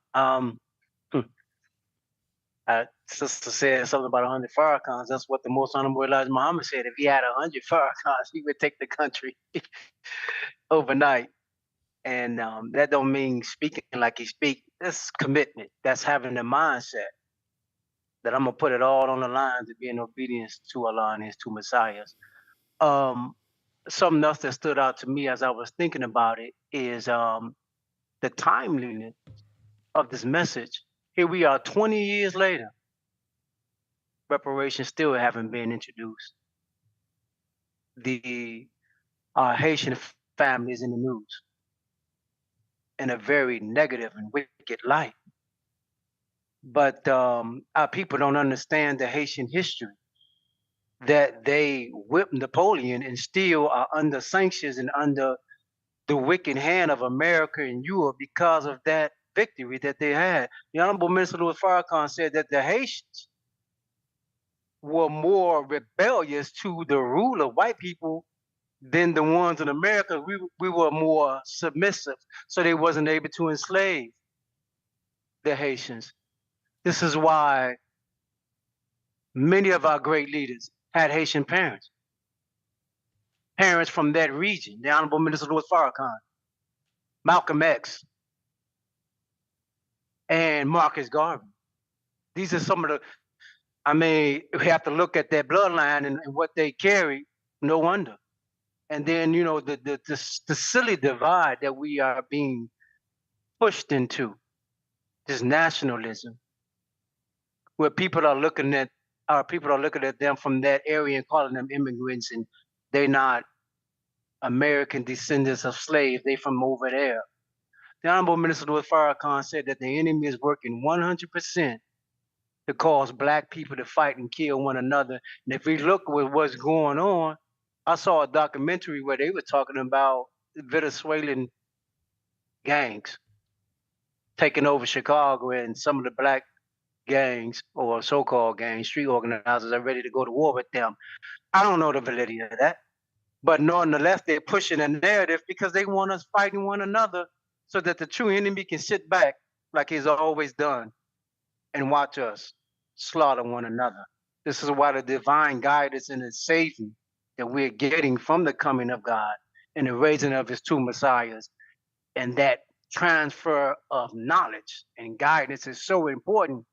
Sister said something about 100 Farrakhans. That's what the most honorable Elijah Muhammad said. If he had 100 Farrakhans, he would take the country overnight. And that don't mean speaking like he speak. That's commitment. That's having the mindset that I'm gonna put it all on the line to be in obedience to Allah and His two Messiahs. Something else that stood out to me as I was thinking about it is the timeliness of this message. Here we are 20 years later. Reparations still haven't been introduced. The Haitian family is in the news in a very negative and wicked light. But our people don't understand the Haitian history, that they whipped Napoleon and still are under sanctions and under the wicked hand of America and Europe because of that victory that they had. The Honorable Minister Louis Farrakhan said that the Haitians were more rebellious to the rule of white people than the ones in America. We were more submissive, so they wasn't able to enslave the Haitians. This is why many of our great leaders had Haitian parents from that region. The Honorable Minister Louis Farrakhan, Malcolm X, and Marcus Garvey. These are some of the, we have to look at their bloodline and what they carry, no wonder. And then, the silly divide that we are being pushed into, this nationalism, where our people are looking at them from that area and calling them immigrants, and they're not American descendants of slaves, they from over there. The Honorable Minister Louis Farrakhan said that the enemy is working 100% to cause black people to fight and kill one another. And if we look with what's going on, I saw a documentary where they were talking about Venezuelan gangs taking over Chicago, and some of the black gangs or so-called gangs, street organizers are ready to go to war with them. I don't know the validity of that, but nonetheless, they're pushing a narrative because they want us fighting one another so that the true enemy can sit back like he's always done and watch us slaughter one another. This is why the divine guidance and the saving that we're getting from the coming of God and the raising of his two messiahs, and that transfer of knowledge and guidance is so important,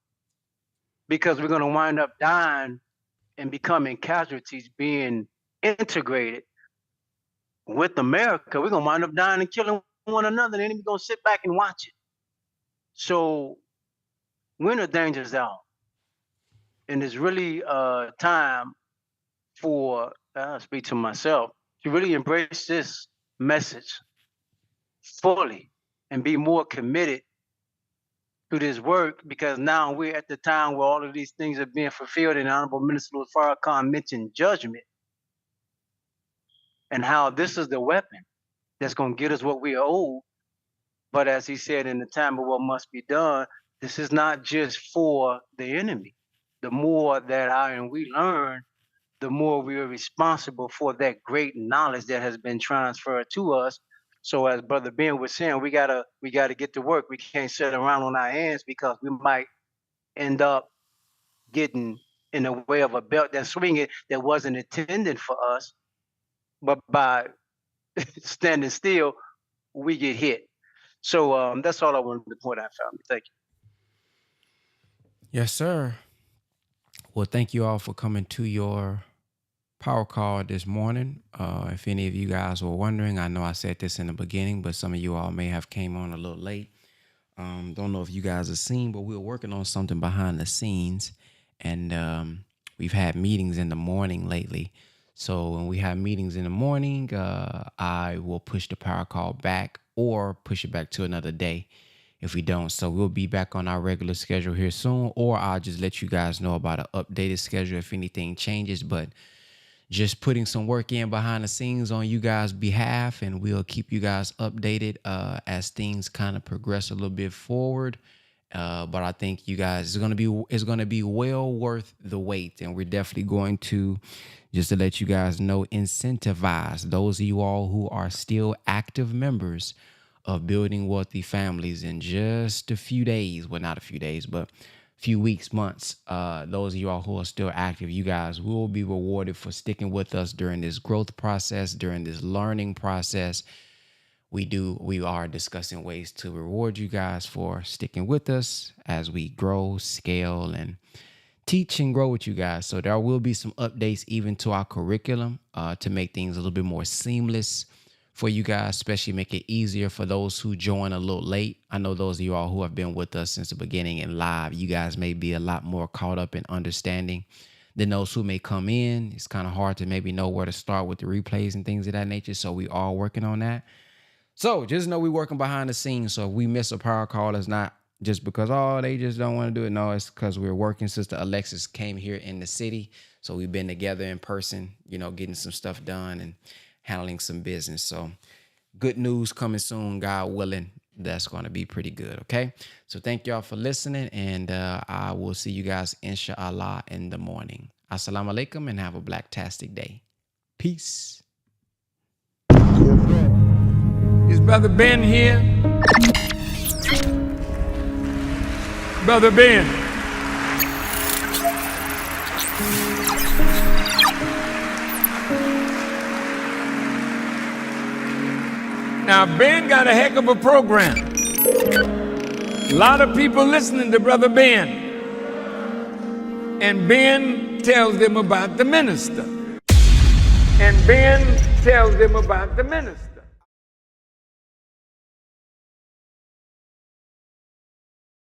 because we're going to wind up dying and becoming casualties, being integrated with America. We're going to wind up dying and killing one another, and then we're going to sit back and watch it. So we're in a danger zone. And it's really time for, I'll speak to myself, to really embrace this message fully and be more committed to this work, because now we're at the time where all of these things are being fulfilled. And Honorable Minister Farrakhan mentioned judgment and how this is the weapon that's going to get us what we are owed. But as he said, in the time of what must be done, this is not just for the enemy. The more that I and we learn, the more we are responsible for that great knowledge that has been transferred to us. So as Brother Ben was saying, we gotta get to work. We can't sit around on our hands, because we might end up getting in the way of a belt that's swinging that wasn't intended for us. But by standing still, we get hit. So that's all I wanted to point out, family. Thank you. Yes, sir. Well, thank you all for coming to your power call this morning. If any of you guys were wondering, I know I said this in the beginning, but some of you all may have came on a little late. Don't know if you guys have seen, but we're working on something behind the scenes, and we've had meetings in the morning lately. So when we have meetings in the morning, I will push the power call back or push it back to another day if we don't. So we'll be back on our regular schedule here soon, or I'll just let you guys know about an updated schedule if anything changes. But just putting some work in behind the scenes on you guys' behalf, and we'll keep you guys updated as things kind of progress a little bit forward. But I think you guys, it's gonna be well worth the wait, and we're definitely going to, just to let you guys know, incentivize those of you all who are still active members of Building Wealthy Families in just a few days. Well, not a few days, but few weeks, months. Those of you all who are still active, you guys will be rewarded for sticking with us during this growth process, during this learning process. We are discussing ways to reward you guys for sticking with us as we grow, scale, and teach and grow with you guys. So there will be some updates even to our curriculum to make things a little bit more seamless for you guys, especially make it easier for those who join a little late. I know those of you all who have been with us since the beginning and live, you guys may be a lot more caught up in understanding than those who may come in. It's kind of hard to maybe know where to start with the replays and things of that nature. So we are working on that. So just know we're working behind the scenes. So if we miss a power call, it's not just because, they just don't want to do it. No, it's because we're working. Sister Alexis came here in the city. So we've been together in person, getting some stuff done and handling some business. So good news coming soon, God willing. That's going to be pretty good. Okay. So thank y'all for listening, and I will see you guys, inshallah, in the morning. Assalamu alaikum, and have a blacktastic day. Peace. Is Brother Ben here? Brother Ben. Now, Ben got a heck of a program. A lot of people listening to Brother Ben. And Ben tells them about the minister. And Ben tells them about the minister.